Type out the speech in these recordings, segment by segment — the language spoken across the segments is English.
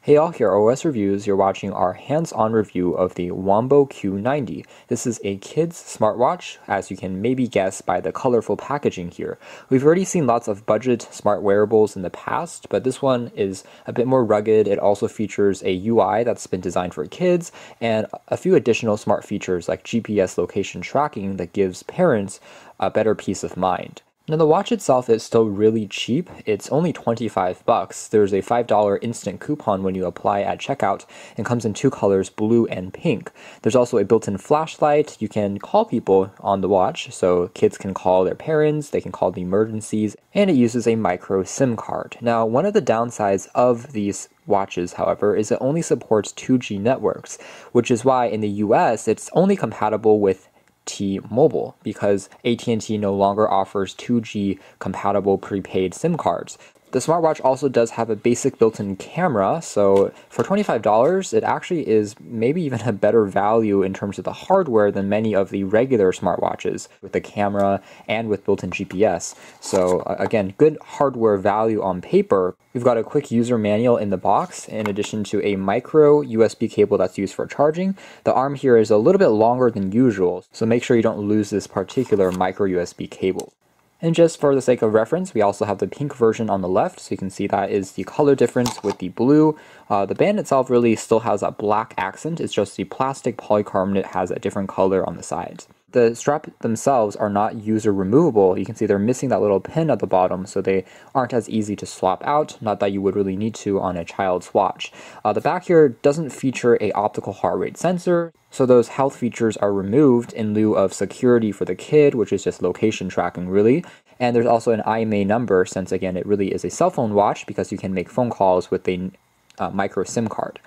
Hey all, here are OS Reviews. You're watching our hands-on review of the Wonbo Q90. This is a kid's smartwatch, as you can maybe guess by the colorful packaging here. We've already seen lots of budget smart wearables in the past, but this one is a bit more rugged. It also features a UI that's been designed for kids, and a few additional smart features like GPS location tracking that gives parents a better peace of mind. Now the watch itself is still really cheap. It's only 25 bucks. There's a $5 instant coupon when you apply at checkout and comes in two colors, blue and pink. There's also a built-in flashlight. You can call people on the watch, so kids can call their parents, they can call the emergencies, and it uses a micro SIM card. Now, one of the downsides of these watches, however, is it only supports 2G networks, which is why in the US it's only compatible with T-Mobile because AT&T no longer offers 2G compatible prepaid SIM cards. The smartwatch also does have a basic built-in camera, so for $25, it actually is maybe even a better value in terms of the hardware than many of the regular smartwatches with the camera and with built-in GPS. So again, good hardware value on paper. We've got a quick user manual in the box, in addition to a micro USB cable that's used for charging. The arm here is a little bit longer than usual, so make sure you don't lose this particular micro USB cable. And just for the sake of reference, we also have the pink version on the left, so you can see that is the color difference with the blue. The band itself really still has a black accent, it's just the plastic polycarbonate has a different color on the sides. The straps themselves are not user removable. You can see they're missing that little pin at the bottom, so they aren't as easy to swap out, not that you would really need to on a child's watch. The back here doesn't feature a optical heart rate sensor, so those health features are removed in lieu of security for the kid, which is just location tracking really. And there's also an IMEI number, since again it really is a cell phone watch because you can make phone calls with a micro SIM card.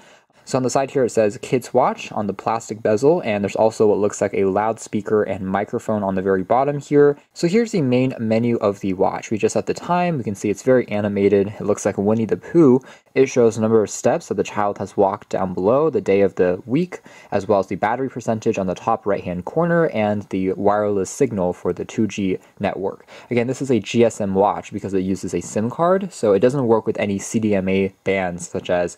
So on the side here it says Kids Watch on the plastic bezel, and there's also what looks like a loudspeaker and microphone on the very bottom here. So here's the main menu of the watch. We just set the time, we can see it's very animated, it looks like Winnie the Pooh. It shows the number of steps that the child has walked down below, the day of the week, as well as the battery percentage on the top right hand corner, and the wireless signal for the 2G network. Again, this is a GSM watch because it uses a SIM card, so it doesn't work with any CDMA bands such as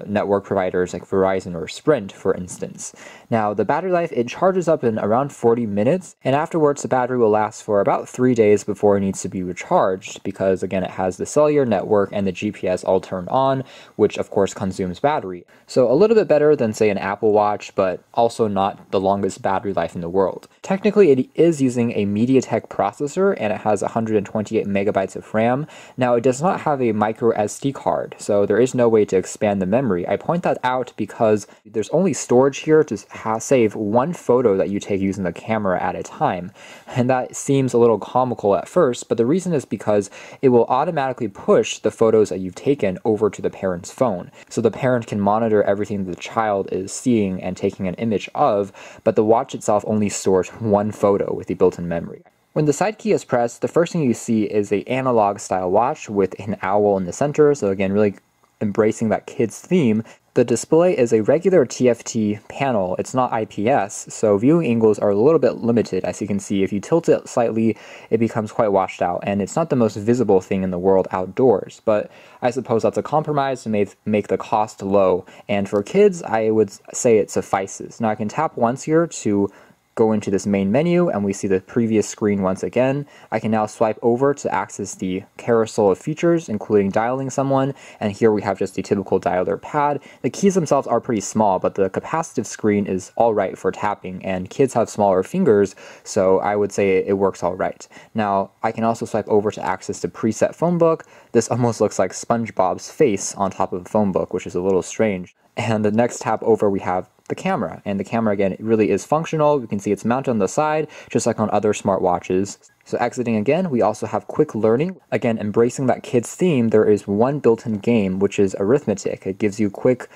network providers like Verizon or Sprint, for instance. Now, the battery life, it charges up in around 40 minutes, and afterwards the battery will last for about 3 days before it needs to be recharged, because again, it has the cellular network and the GPS all turned on, which of course consumes battery. So a little bit better than say an Apple Watch, but also not the longest battery life in the world. Technically, it is using a MediaTek processor, and it has 128 megabytes of RAM. Now, it does not have a micro SD card, so there is no way to expand the memory. I point that out because there's only storage here to save one photo that you take using the camera at a time, and that seems a little comical at first, but the reason is because it will automatically push the photos that you've taken over to the parent's phone, so the parent can monitor everything the child is seeing and taking an image of, but the watch itself only stores one photo with the built-in memory. When the side key is pressed, the first thing you see is an analog style watch with an owl in the center, so again, really embracing that kids theme. The display is a regular TFT panel, it's not IPS, so viewing angles are a little bit limited. As you can see, if you tilt it slightly, it becomes quite washed out, and it's not the most visible thing in the world outdoors, but I suppose that's a compromise to make the cost low, and for kids, I would say it suffices. Now I can tap once here to go into this main menu, and we see the previous screen once again. I can now swipe over to access the carousel of features, including dialing someone, and here we have just the typical dialer pad. The keys themselves are pretty small, but the capacitive screen is alright for tapping, and kids have smaller fingers, so I would say it works alright. Now, I can also swipe over to access the preset phone book. This almost looks like SpongeBob's face on top of the phone book, which is a little strange. And the next tab over we have the camera, and the camera again, it really is functional. You can see it's mounted on the side, just like on other smartwatches. So exiting again, we also have quick learning. Again, embracing that kids theme, there is one built-in game, which is arithmetic. It gives you quick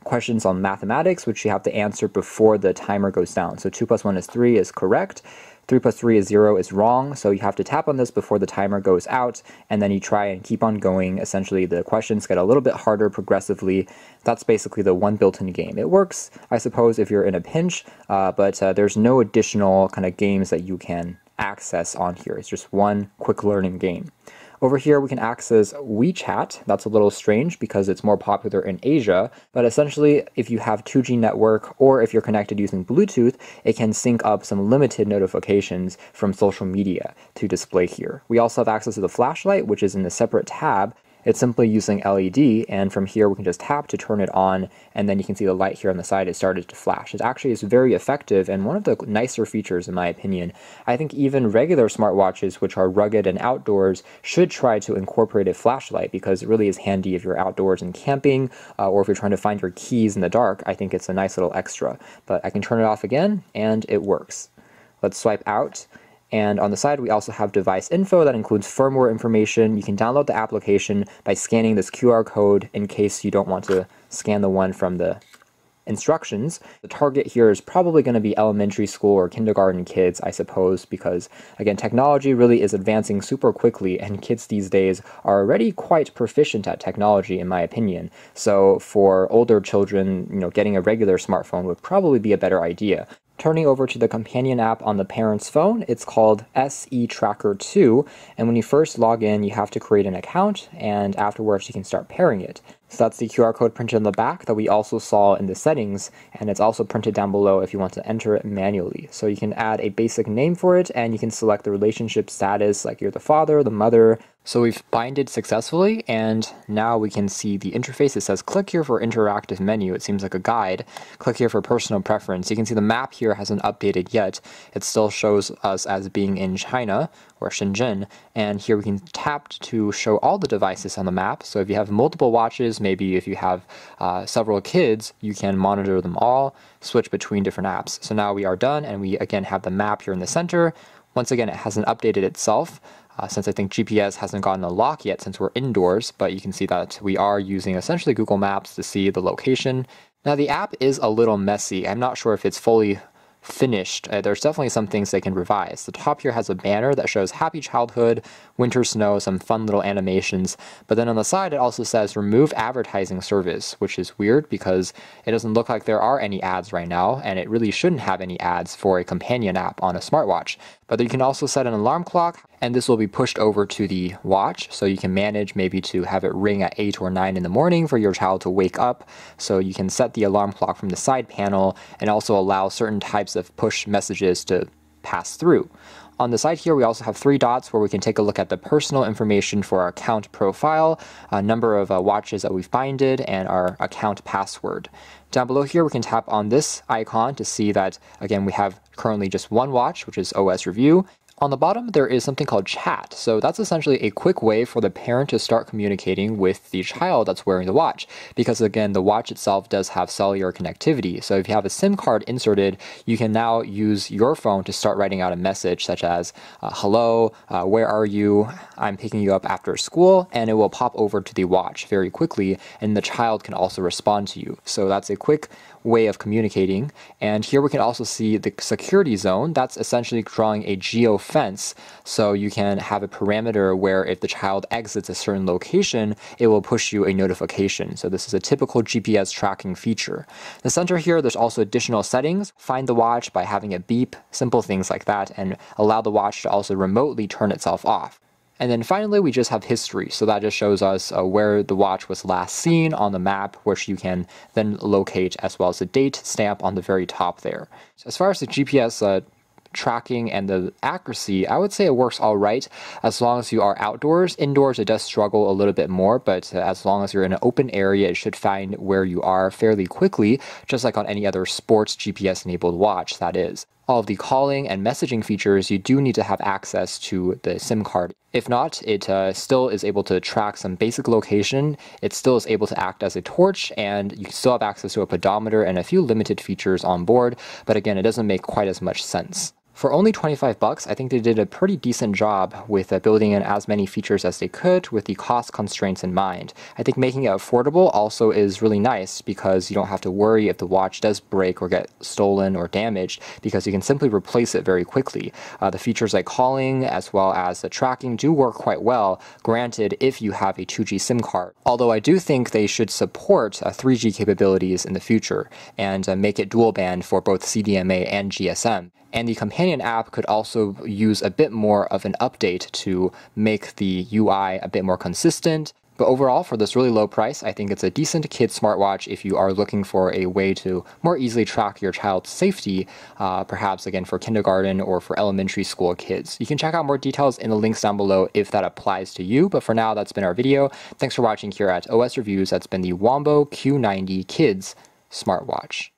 questions on mathematics, which you have to answer before the timer goes down. So 2 plus 1 is 3 is correct. 3 plus 3 is 0 is wrong, so you have to tap on this before the timer goes out, and then you try and keep on going. Essentially, the questions get a little bit harder progressively. That's basically the one built-in game. It works, I suppose, if you're in a pinch, but there's no additional kind of games that you can access on here. It's just one quick learning game. Over here, we can access WeChat. That's a little strange because it's more popular in Asia, but essentially, if you have 2G network or if you're connected using Bluetooth, it can sync up some limited notifications from social media to display here. We also have access to the flashlight, which is in a separate tab. It's simply using LED, and from here we can just tap to turn it on, and then you can see the light here on the side has started to flash. It actually is very effective and one of the nicer features in my opinion. I think even regular smartwatches, which are rugged and outdoors, should try to incorporate a flashlight because it really is handy if you're outdoors and camping, or if you're trying to find your keys in the dark. I think it's a nice little extra. But I can turn it off again, and it works. Let's swipe out. And on the side, we also have device info that includes firmware information. You can download the application by scanning this QR code in case you don't want to scan the one from the instructions. The target here is probably going to be elementary school or kindergarten kids, I suppose, because again, technology really is advancing super quickly, and kids these days are already quite proficient at technology, in my opinion. So for older children, getting a regular smartphone would probably be a better idea. Turning over to the companion app on the parent's phone, it's called SE Tracker 2, and when you first log in, you have to create an account, and afterwards you can start pairing it. So that's the QR code printed on the back that we also saw in the settings, and it's also printed down below if you want to enter it manually. So you can add a basic name for it, and you can select the relationship status, like you're the father, the mother. So we've binded successfully, and now we can see the interface. It says click here for interactive menu. It seems like a guide. Click here for personal preference. You can see the map here hasn't updated yet. It still shows us as being in China, or Shenzhen, and here we can tap to show all the devices on the map. So if you have multiple watches, maybe if you have several kids, you can monitor them all, switch between different apps. So now we are done, and we again have the map here in the center. Once again, it hasn't updated itself, since I think GPS hasn't gotten a lock yet since we're indoors, but you can see that we are using essentially Google Maps to see the location. Now the app is a little messy. I'm not sure if it's fully finished. There's definitely some things they can revise. The top here has a banner that shows happy childhood, winter snow, some fun little animations, but then on the side it also says remove advertising service, which is weird because it doesn't look like there are any ads right now, and it really shouldn't have any ads for a companion app on a smartwatch. But you can also set an alarm clock, and this will be pushed over to the watch, so you can manage maybe to have it ring at 8 or 9 in the morning for your child to wake up. So you can set the alarm clock from the side panel and also allow certain types of push messages to pass through. On the side here, we also have 3 dots where we can take a look at the personal information for our account profile, a number of watches that we've binded, and our account password. Down below here, we can tap on this icon to see that, again, we have currently just one watch, which is OS Review. On the bottom, there is something called chat. So that's essentially a quick way for the parent to start communicating with the child that's wearing the watch. Because again, the watch itself does have cellular connectivity. So if you have a SIM card inserted, you can now use your phone to start writing out a message such as, hello, where are you? I'm picking you up after school, and it will pop over to the watch very quickly, and the child can also respond to you. So that's a quick way of communicating. And here we can also see the security zone. That's essentially drawing a geofence, so you can have a parameter where if the child exits a certain location, it will push you a notification. So this is a typical GPS tracking feature. In the center here, there's also additional settings. Find the watch by having a beep, simple things like that, and allow the watch to also remotely turn itself off. And then finally, we just have history. So that just shows us where the watch was last seen on the map, which you can then locate, as well as the date stamp on the very top there. So as far as the GPS tracking and the accuracy, I would say it works all right as long as you are outdoors. Indoors, it does struggle a little bit more, but as long as you're in an open area, it should find where you are fairly quickly, just like on any other sports GPS-enabled watch, that is. All of the calling and messaging features, you do need to have access to the SIM card. If not, it still is able to track some basic location. It still is able to act as a torch, and you still have access to a pedometer and a few limited features on board, but again, it doesn't make quite as much sense. For only $25, I think they did a pretty decent job with building in as many features as they could with the cost constraints in mind. I think making it affordable also is really nice because you don't have to worry if the watch does break or get stolen or damaged, because you can simply replace it very quickly. The features like calling as well as the tracking do work quite well, granted if you have a 2G SIM card. Although I do think they should support 3G capabilities in the future and make it dual band for both CDMA and GSM. And the companion app could also use a bit more of an update to make the UI a bit more consistent. But overall, for this really low price, I think it's a decent kid smartwatch if you are looking for a way to more easily track your child's safety, perhaps again for kindergarten or for elementary school kids. You can check out more details in the links down below if that applies to you. But for now, that's been our video. Thanks for watching here at OS Reviews. That's been the Wonbo Q90 Kids smartwatch.